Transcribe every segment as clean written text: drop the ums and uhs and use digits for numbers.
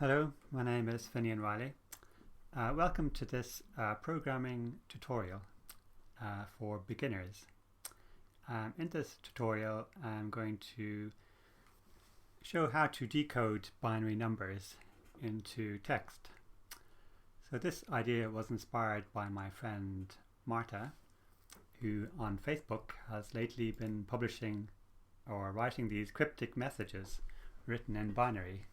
Hello, my name is Finian Riley. Welcome to this programming tutorial for beginners. In this tutorial I'm going to show how to decode binary numbers into text. So this idea was inspired by my friend Marta, who on Facebook has lately been publishing or writing these cryptic messages written in binary.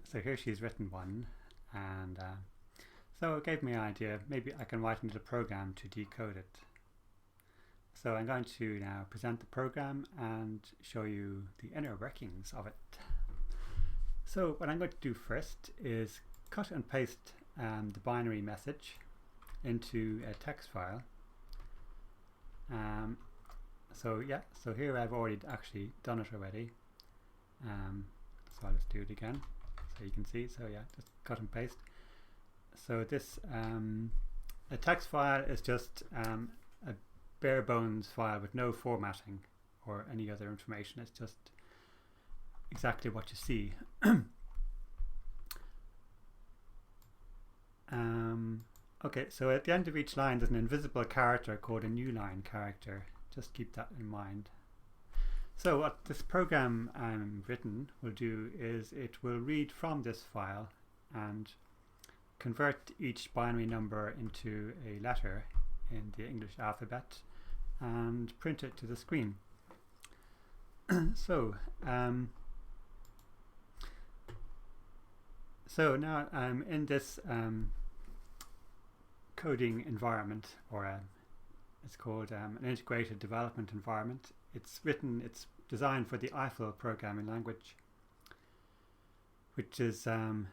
So here she's written one, and so it gave me an idea, maybe I can write a little program to decode it. So I'm going to now present the program and show you the inner workings of it. So what I'm going to do first is cut and paste the binary message into a text file. So here I've already actually done it already. So let's do it again. So you can see, so yeah, just cut and paste. So this, a text file is just a bare bones file with no formatting or any other information. It's just exactly what you see. Okay, so at the end of each line there's an invisible character called a new line character. Just keep that in mind. So what this program written will do is it will read from this file and convert each binary number into a letter in the English alphabet and print it to the screen. So now I'm in this coding environment, or it's called an integrated development environment. It's designed for the Eiffel programming language, which is a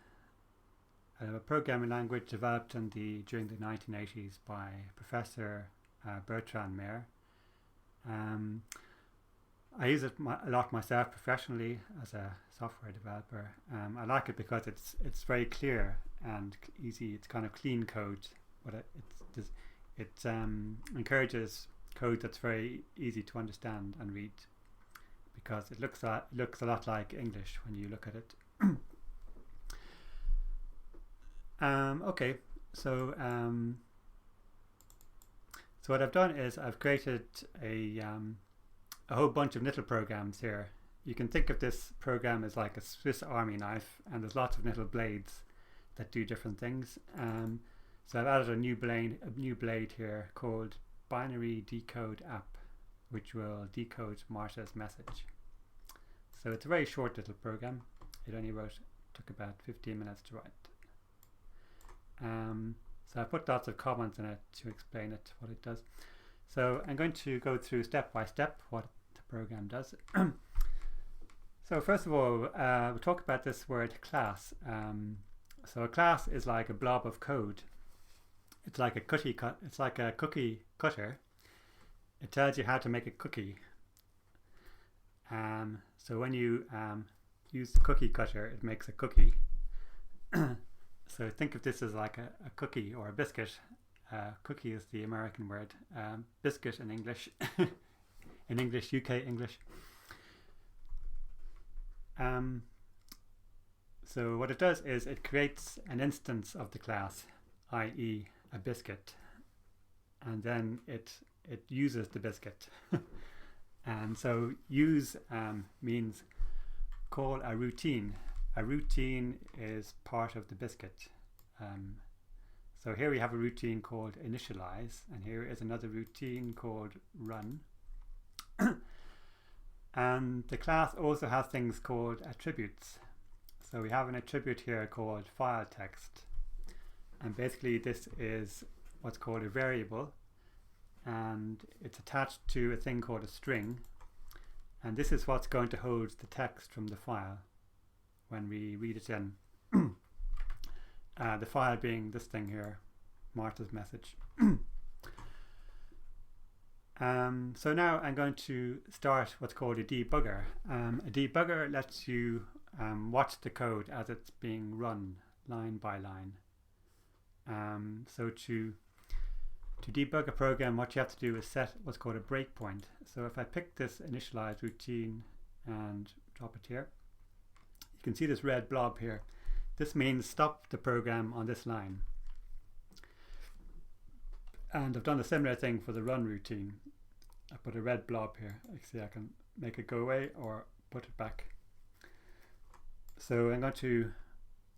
programming language developed during the 1980s by Professor Bertrand Meyer. I use it a lot myself professionally as a software developer. I like it because it's very clear and easy. It's kind of clean code, but it encourages code that's very easy to understand and read, because it looks a lot like English when you look at it. Okay, so what I've done is I've created a whole bunch of little programs here. You can think of this program as like a Swiss Army knife, and there's lots of little blades that do different things. So I've added a new blade here called Binary Decode App, which will decode Marta's message. So it's a very short little program. It only took about 15 minutes to write. So I put lots of comments in it to explain what it does. So I'm going to go through step by step what the program does. So first of all, we'll talk about this word class. So a class is like a blob of code. It's like a cookie cutter. It tells you how to make a cookie. So when you use the cookie cutter, it makes a cookie. So think of this as like a cookie or a biscuit. Cookie is the American word. Biscuit in English. In English, UK English. So what it does is it creates an instance of the class, i.e. a biscuit, and then it uses the biscuit. And so use means call a routine. A routine is part of the biscuit. So here we have a routine called initialize, and here is another routine called run. And the class also has things called attributes. So we have an attribute here called file text. And basically this is what's called a variable, and it's attached to a thing called a string, and this is what's going to hold the text from the file when we read it in. The file being this thing here, Marta's message. So now I'm going to start what's called a debugger. A debugger lets you watch the code as it's being run line by line. So to debug a program, what you have to do is set what's called a breakpoint. So if I pick this initialize routine and drop it here, you can see this red blob here. this means stop the program on this line. And I've done a similar thing for the run routine. I put a red blob here. See, I can make it go away or put it back. So I'm going to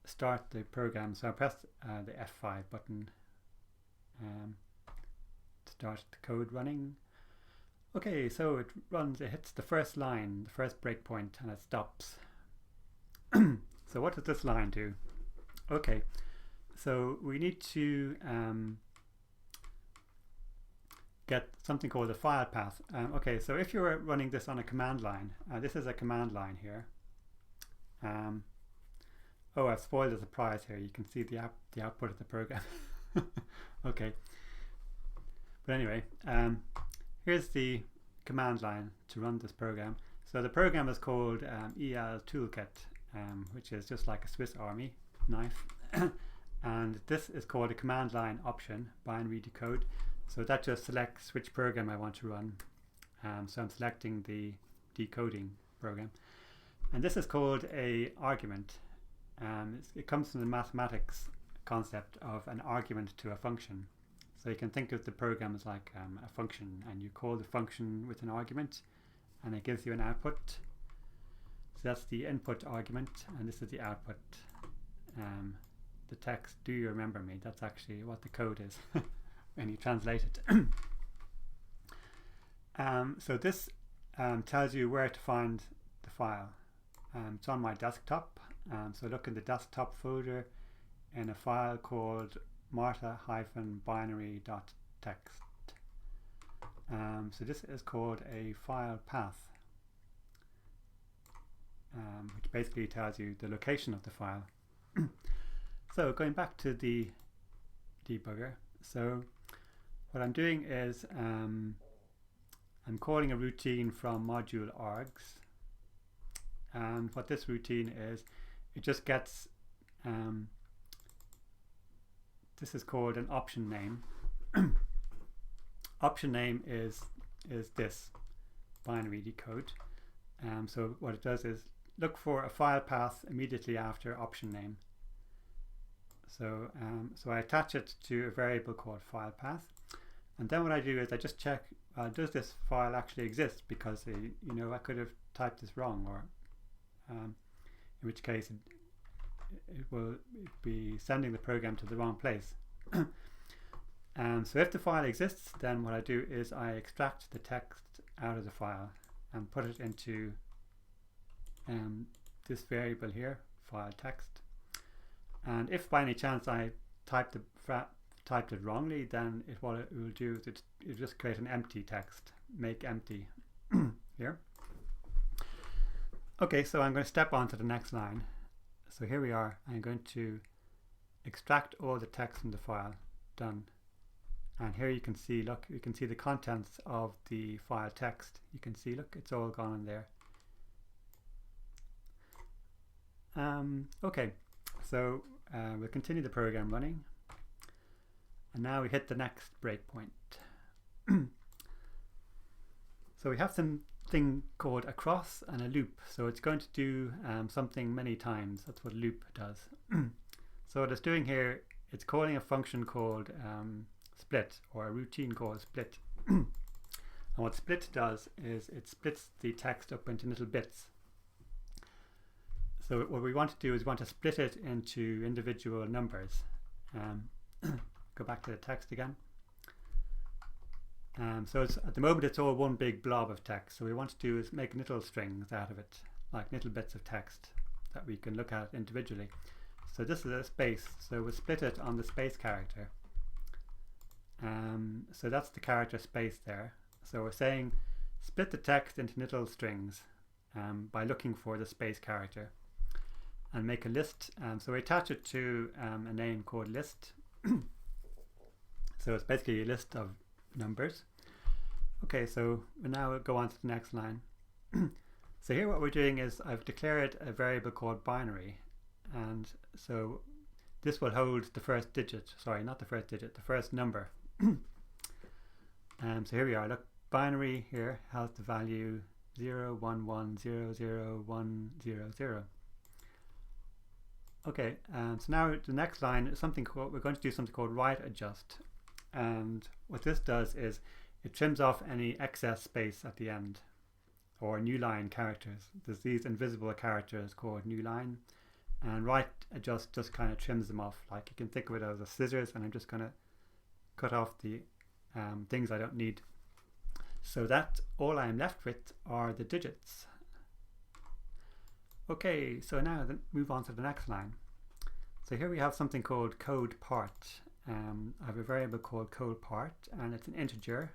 start the program. So I press the F5 button to start the code running. Okay, so it runs, it hits the first line, the first breakpoint, and it stops. So what does this line do? Okay, so we need to get something called a file path. Okay, so if you're running this on a command line, this is a command line here. Oh, I've spoiled the surprise here. You can see the output of the program. Okay, but anyway, here's the command line to run this program. So the program is called EL Toolkit, which is just like a Swiss Army knife. And this is called a command line option, binary decode. So that just selects which program I want to run. So I'm selecting the decoding program. And this is called a argument. It comes from the mathematics concept of an argument to a function. So you can think of the program as like a function, and you call the function with an argument, and it gives you an output. So that's the input argument, and this is the output. The text, do you remember me? That's actually what the code is when you translate it. So this tells you where to find the file. It's on my desktop. So look in the desktop folder in a file called marta-binary.txt. So this is called a file path, which basically tells you the location of the file. So going back to the debugger, so what I'm doing is I'm calling a routine from module args, and what this routine is, it just gets this is called an option name. Option name is this binary decode. So what it does is look for a file path immediately after option name. So so I attach it to a variable called file path, and then what I do is I just check, does this file actually exist, because you know, I could have typed this wrong, or in which case it will be sending the program to the wrong place. So if the file exists, then what I do is I extract the text out of the file and put it into this variable here, file text. And if by any chance I typed it wrongly, then what it will do is it just create an empty text, make empty here. Okay, so I'm going to step on to the next line. So here we are. I'm going to extract all the text from the file. Done. And here you can see, look, you can see the contents of the file text. You can see, look, it's all gone in there. Okay, so we'll continue the program running. And now we hit the next breakpoint. So we have something called a cross and a loop. So it's going to do something many times. That's what loop does. So what it's doing here, it's calling a function called split, or a routine called split. And what split does is it splits the text up into little bits. So what we want to do is we want to split it into individual numbers. Go back to the text again. So at the moment it's all one big blob of text. So what we want to do is make little strings out of it, like little bits of text that we can look at individually. So this is a space, so we'll split it on the space character. So that's the character space there. So we're saying split the text into little strings by looking for the space character, and make a list. So we attach it to a name called list. So it's basically a list of numbers. Okay, so we now go on to the next line. So here what we're doing is I've declared a variable called binary, and so this will hold the first digit, sorry, not the first digit, the first number. So here we are, look, binary here has the value 0, 1, 1, 0, 0, 1, 0, 0. Okay, so now the next line is something called, we're going to do something called right adjust. And what this does is it trims off any excess space at the end, or new line characters. There's these invisible characters called new line, and right adjust just kind of trims them off. Like, you can think of it as a scissors, and I'm just going to cut off the things I don't need. So that all I'm left with are the digits. Okay, so now move on to the next line. So here we have something called code part. I have a variable called code part, and it's an integer.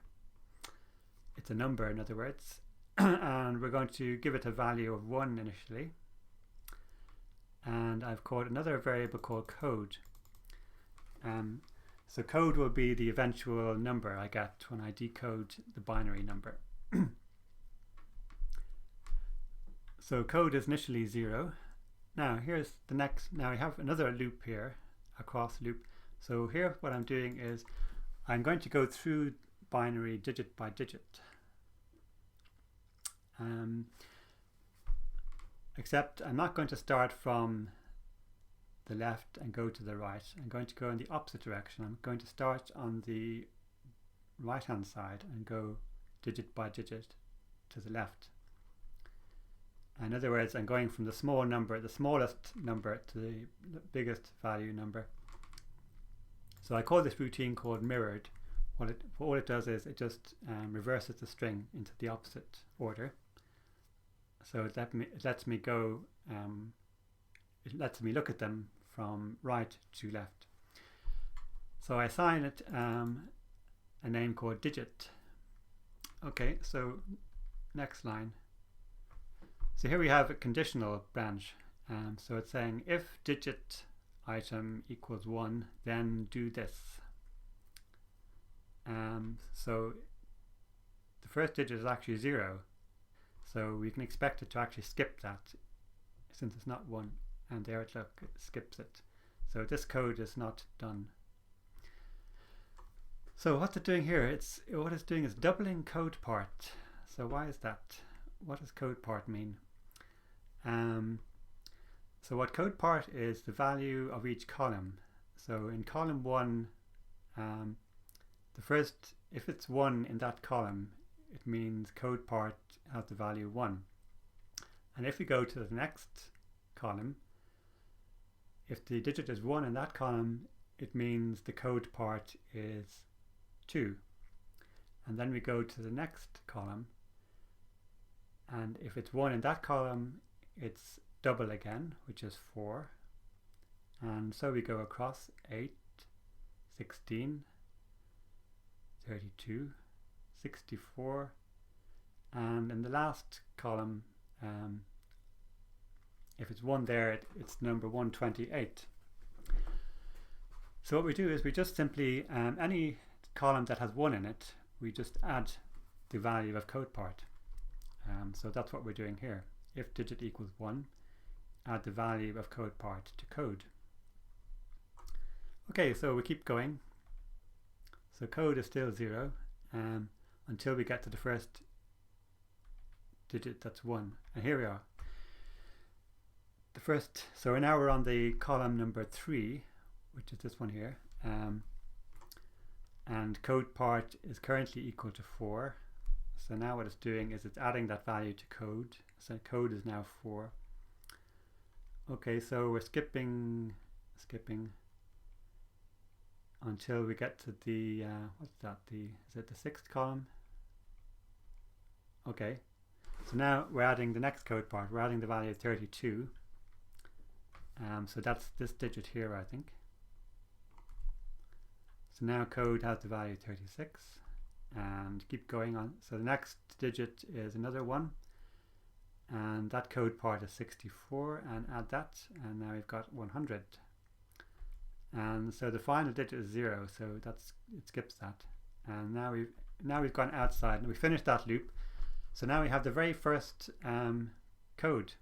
It's a number, in other words. And we're going to give it a value of 1 initially. And I've called another variable called code. So code will be the eventual number I get when I decode the binary number. So code is initially 0. Now here's the next. Now I have another loop here, a cross loop. So here what I'm doing is I'm going to go through binary digit by digit. Except I'm not going to start from the left and go to the right. I'm going to go in the opposite direction. I'm going to start on the right hand side and go digit by digit to the left. In other words, I'm going from the small number, the smallest number, to the biggest value number. So I call this routine called mirrored. All it does is it just reverses the string into the opposite order. So it lets me go. It lets me look at them from right to left. So I assign it a name called digit. Okay, so next line. So here we have a conditional branch. So it's saying if digit item equals 1, then do this. So the first digit is actually 0. So we can expect it to actually skip that since it's not 1. And there it skips it. So this code is not done. So what's it doing here? What it's doing is doubling code part. So why is that? What does code part mean? So what code part is the value of each column. So in column 1, if it's 1 in that column, it means code part has the value 1. And if we go to the next column, if the digit is 1 in that column, it means the code part is 2. And then we go to the next column, and if it's 1 in that column, it's double again, which is 4. And so we go across 8, 16, 32, 64, and in the last column, if it's 1 there, it's number 128. So what we do is we just simply, any column that has 1 in it, we just add the value of code part. So that's what we're doing here. If digit equals 1, add the value of code part to code. Okay, so we keep going. So code is still 0 until we get to the first digit that's 1. And here we are. So now we're on the column number 3, which is this one here. And code part is currently equal to 4. So now what it's doing is it's adding that value to code. So code is now 4. Okay, so we're skipping until we get to the what's that? Is it the 6th column? Okay, so now we're adding the next code part. We're adding the value of 32. So that's this digit here, I think. So now code has the value 36, and keep going on. So the next digit is another 1, and that code part is 64, and add that, and now we've got 100. And so the final digit is 0, so it skips that. And now we've gone outside, and we finished that loop. So now we have the very first code.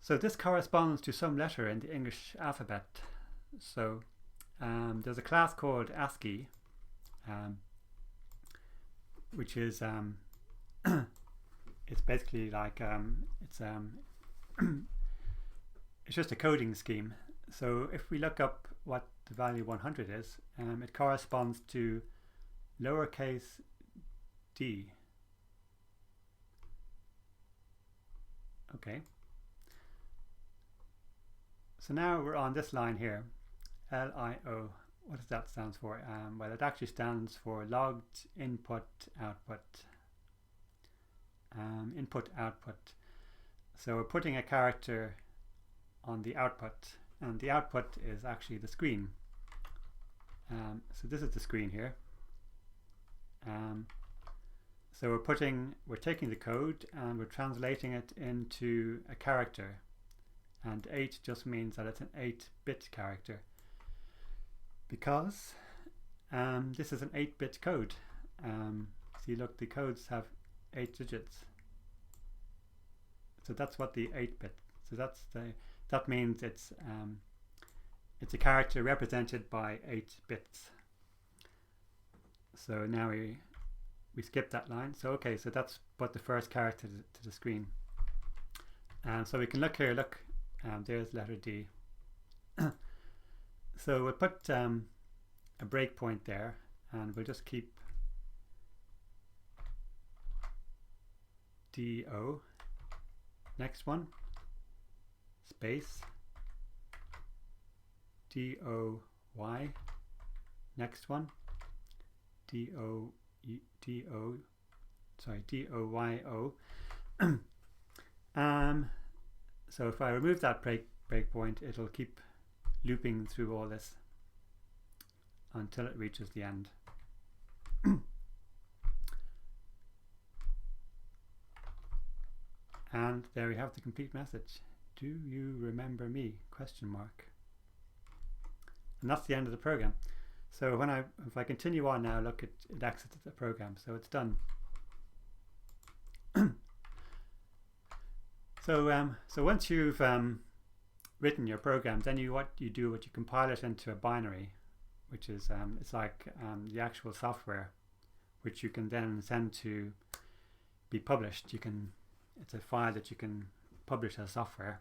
So this corresponds to some letter in the English alphabet. So there's a class called ASCII, which is it's basically like it's just a coding scheme. So if we look up what the value 100 is, it corresponds to lowercase d. Okay. So now we're on this line here, LIO. What does that stand for? Well, it actually stands for logged input output. Input output. So we're putting a character on the output, and the output is actually the screen. So this is the screen here. So we're taking the code and we're translating it into a character, and 8 just means that it's an 8-bit character, because this is an 8-bit code. See, look, the codes have 8 digits. So that's what the 8-bit. So that means it's a character represented by 8 bits. So now we skip that line. So okay, so that's put the first character to the screen. So we can look here. Look, there's letter D. So we'll put a breakpoint there, and we'll just keep DO. Next one, space, DOY. Next one, DOYO. So if I remove that breakpoint, it'll keep looping through all this until it reaches the end. And there we have the complete message. Do you remember me? Question mark. And that's the end of the program. So if I continue on now, look, it exits the program. So it's done. So once you've written your program, then you compile it into a binary, which is it's like the actual software, which you can then send to be published. It's a file that you can publish as software.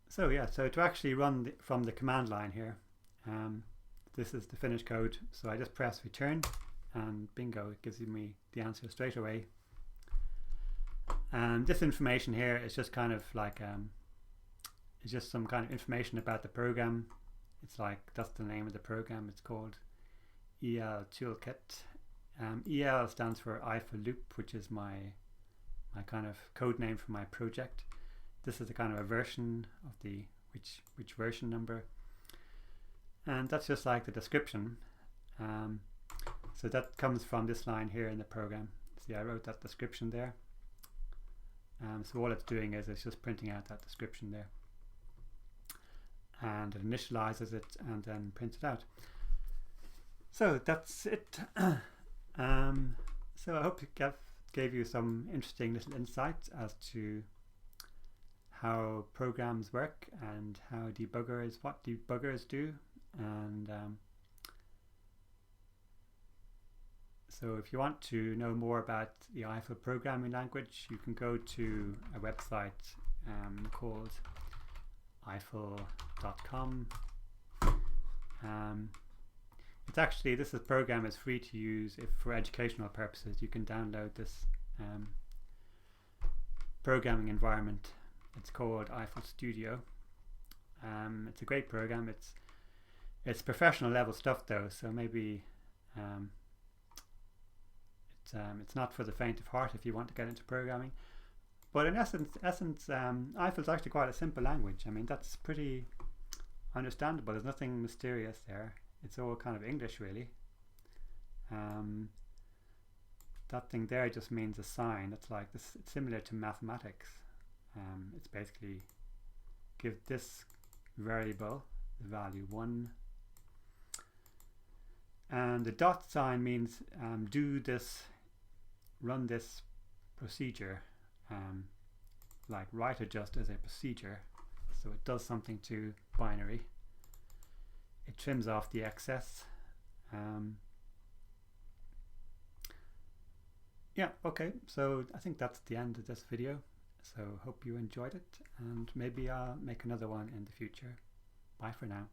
So yeah, so to actually run from the command line here, this is the finished code. So I just press return, and bingo, it gives me the answer straight away. And this information here is just kind of like it's just some kind of information about the program. It's like, that's the name of the program. It's called EL Toolkit. EL stands for Eiffel Loop, which is my kind of code name for my project. This is a kind of a version of the which version number, and that's just like the description. So that comes from this line here in the program. See, I wrote that description there. So all it's doing is it's just printing out that description there, and it initializes it and then prints it out. So that's it. So I hope it gave you some interesting little insights as to how programs work and what debuggers do. And so if you want to know more about the Eiffel programming language, you can go to a website called Eiffel.com. It's actually, this program is free to use for educational purposes. You can download this programming environment. It's called Eiffel Studio. It's a great program. It's professional level stuff though, so maybe it's not for the faint of heart if you want to get into programming. But in essence, Eiffel's actually quite a simple language. I mean, that's pretty understandable. There's nothing mysterious there. It's all kind of English, really. That thing there just means a sign. It's like this. It's similar to mathematics. It's basically give this variable the value 1, and the dot sign means do this, run this procedure, like write adjust as a procedure. So it does something to binary. It trims off the excess. Yeah, okay, so I think that's the end of this video. So hope you enjoyed it, and maybe I'll make another one in the future. Bye for now.